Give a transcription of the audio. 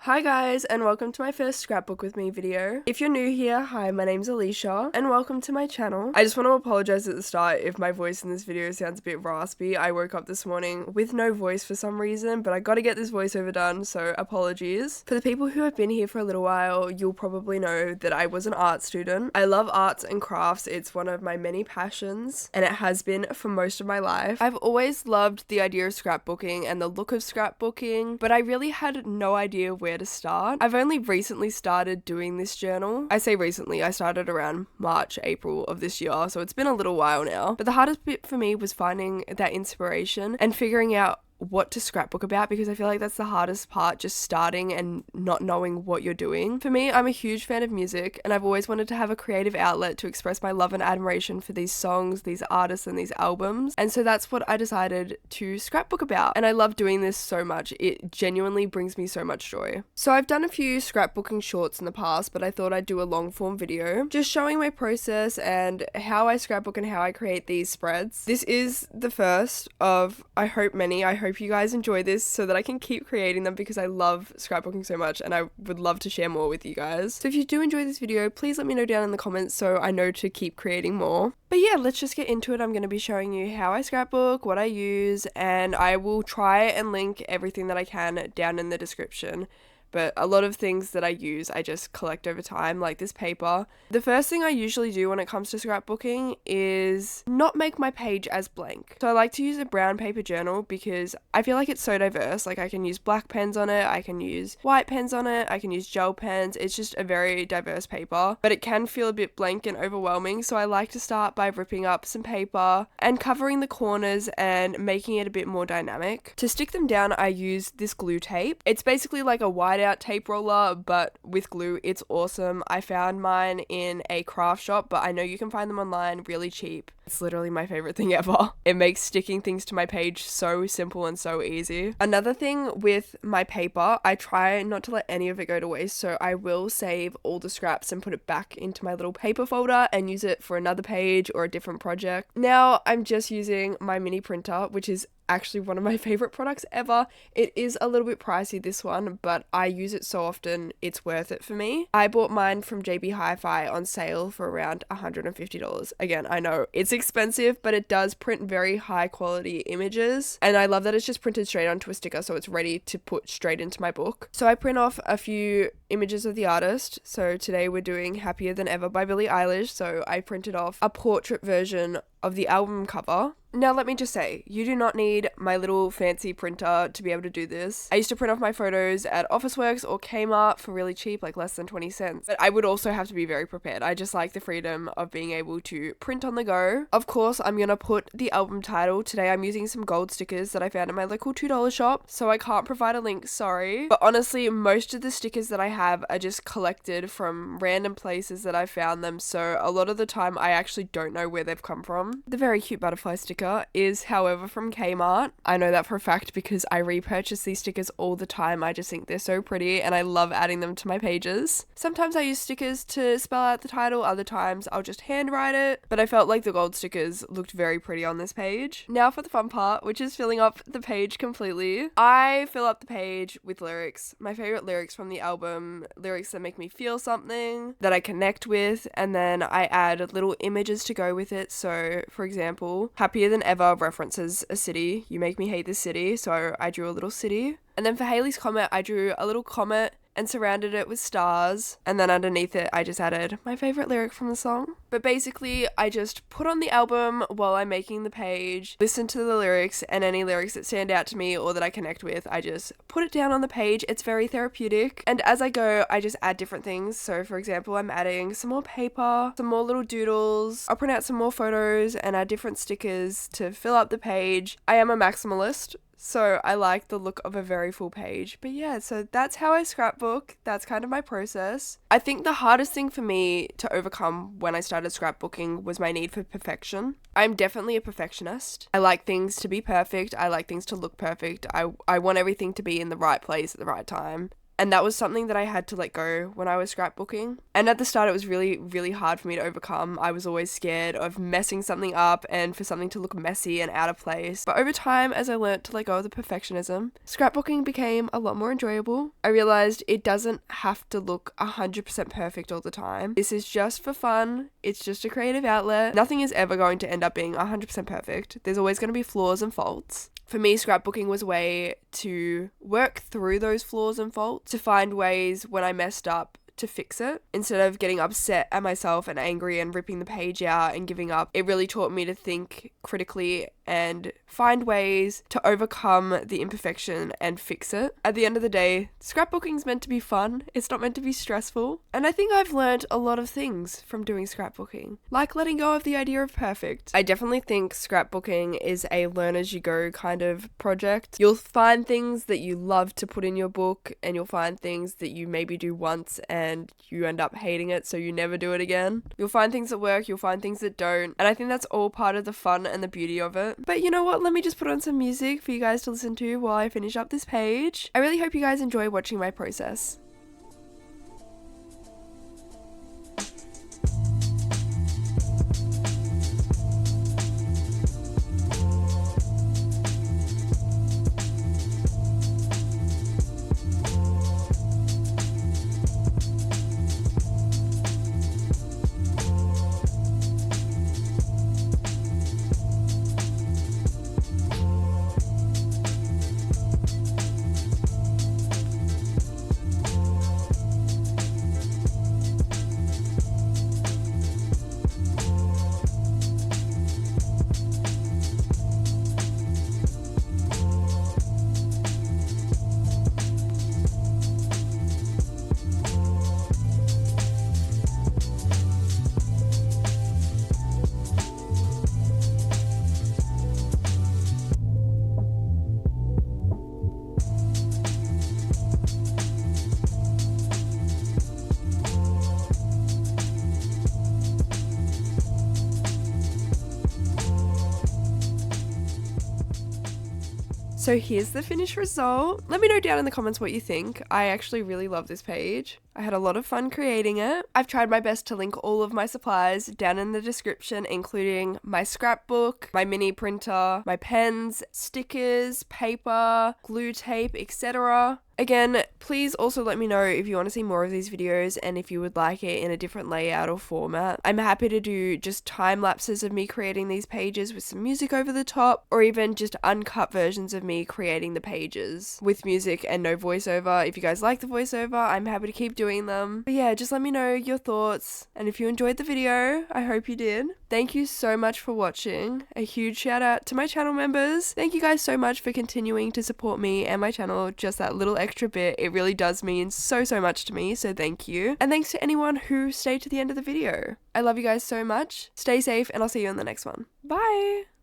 Hi guys, and welcome to my first scrapbook with me video. If you're new here, hi, my name's Alicia, and welcome to my channel. I just want to apologize at the start if my voice in this video sounds a bit raspy. I woke up this morning with no voice for some reason, but I gotta get this voiceover done, so apologies. For the people who have been here for a little while, you'll probably know that I was an art student. I love arts and crafts, it's one of my many passions, and it has been for most of my life. I've always loved the idea of scrapbooking and the look of scrapbooking, but I really had no idea where to start. I've only recently started doing this journal. I say recently, I started around March, April of this year, so it's been a little while now. But the hardest bit for me was finding that inspiration and figuring out what to scrapbook about, because I feel like that's the hardest part, just starting and not knowing what you're doing. For me, I'm a huge fan of music, and I've always wanted to have a creative outlet to express my love and admiration for these songs, these artists, and these albums. And so that's what I decided to scrapbook about. And I love doing this so much. It genuinely brings me so much joy. So I've done a few scrapbooking shorts in the past, but I thought I'd do a long form video just showing my process and how I scrapbook and how I create these spreads. This is the first of, I hope, many. I hope you guys enjoy this so that I can keep creating them, because I love scrapbooking so much and I would love to share more with you guys. So if you do enjoy this video, please let me know down in the comments so I know to keep creating more. But yeah, let's just get into it. I'm going to be showing you how I scrapbook, what I use, and I will try and link everything that I can down in the description. But a lot of things that I use, I just collect over time, like this paper. The first thing I usually do when it comes to scrapbooking is not make my page as blank. So I like to use a brown paper journal because I feel like it's so diverse. Like I can use black pens on it, I can use white pens on it, I can use gel pens. It's just a very diverse paper, but it can feel a bit blank and overwhelming. So I like to start by ripping up some paper and covering the corners and making it a bit more dynamic. To stick them down, I use this glue tape. It's basically like a whiteout tape roller, but with glue. It's awesome. I found mine in a craft shop, but I know you can find them online really cheap. It's literally my favorite thing ever. It makes sticking things to my page so simple and so easy. Another thing with my paper, I try not to let any of it go to waste, so I will save all the scraps and put it back into my little paper folder and use it for another page or a different project. Now I'm just using my mini printer, which is actually one of my favorite products ever. It is a little bit pricey, this one, but I use it so often it's worth it for me. I bought mine from JB Hi-Fi on sale for around $150. Again, I know it's expensive, but it does print very high quality images, and I love that it's just printed straight onto a sticker, so it's ready to put straight into my book. So I print off a few images of the artist. So today we're doing Happier Than Ever by Billie Eilish, so I printed off a portrait version of the album cover. Now let me just say, you do not need my little fancy printer to be able to do this. I used to print off my photos at Officeworks or Kmart for really cheap, like less than 20 cents. But I would also have to be very prepared. I just like the freedom of being able to print on the go. Of course, I'm gonna put the album title. Today I'm using some gold stickers that I found in my local $2 shop, so I can't provide a link, sorry. But honestly, most of the stickers that I have are just collected from random places that I found them, so a lot of the time I actually don't know where they've come from. The very cute butterfly sticker is, however, from Kmart. I know that for a fact because I repurchase these stickers all the time. I just think they're so pretty and I love adding them to my pages. Sometimes I use stickers to spell out the title, other times I'll just handwrite it, but I felt like the gold stickers looked very pretty on this page. Now for the fun part, which is filling up the page completely. I fill up the page with lyrics, my favorite lyrics from the album, lyrics that make me feel something, that I connect with, and then I add little images to go with it. So for example, Happier Than Ever references a city. You make me hate this city, so I drew a little city. And then for Hailey's Comet, I drew a little comet and surrounded it with stars, and then underneath it I just added my favorite lyric from the song. But basically I just put on the album while I'm making the page, listen to the lyrics, and any lyrics that stand out to me or that I connect with, I just put it down on the page. It's very therapeutic, and as I go I just add different things. So for example, I'm adding some more paper, some more little doodles, I'll print out some more photos and add different stickers to fill up the page. I am a maximalist, so I like the look of a very full page. But yeah, so that's how I scrapbook. That's kind of my process. I think the hardest thing for me to overcome when I started scrapbooking was my need for perfection. I'm definitely a perfectionist. I like things to be perfect. I like things to look perfect. I want everything to be in the right place at the right time. And that was something that I had to let go when I was scrapbooking. And at the start, it was really, really hard for me to overcome. I was always scared of messing something up and for something to look messy and out of place. But over time, as I learnt to let go of the perfectionism, scrapbooking became a lot more enjoyable. I realized it doesn't have to look 100% perfect all the time. This is just for fun. It's just a creative outlet. Nothing is ever going to end up being 100% perfect. There's always going to be flaws and faults. For me, scrapbooking was a way to work through those flaws and faults, to find ways when I messed up to fix it. Instead of getting upset at myself and angry and ripping the page out and giving up, it really taught me to think critically and find ways to overcome the imperfection and fix it. At the end of the day, scrapbooking's meant to be fun. It's not meant to be stressful. And I think I've learned a lot of things from doing scrapbooking, like letting go of the idea of perfect. I definitely think scrapbooking is a learn as you go kind of project. You'll find things that you love to put in your book, and you'll find things that you maybe do once and you end up hating it, so you never do it again. You'll find things that work, you'll find things that don't, and I think that's all part of the fun and the beauty of it. But you know what, let me just put on some music for you guys to listen to while I finish up this page. I really hope you guys enjoy watching my process. So here's the finished result. Let me know down in the comments what you think. I actually really love this page. I had a lot of fun creating it. I've tried my best to link all of my supplies down in the description, including my scrapbook, my mini printer, my pens, stickers, paper, glue tape, etc. Again, please also let me know if you want to see more of these videos and if you would like it in a different layout or format. I'm happy to do just time lapses of me creating these pages with some music over the top, or even just uncut versions of me creating the pages with music and no voiceover. If you guys like the voiceover, I'm happy to keep doing them. But yeah, just let me know your thoughts, and if you enjoyed the video, I hope you did. Thank you so much for watching. A huge shout out to my channel members. Thank you guys so much for continuing to support me and my channel just that little extra bit. It really does mean so much to me, so thank you. And thanks to anyone who stayed to the end of the video. I love you guys so much. Stay safe, and I'll see you in the next one. Bye!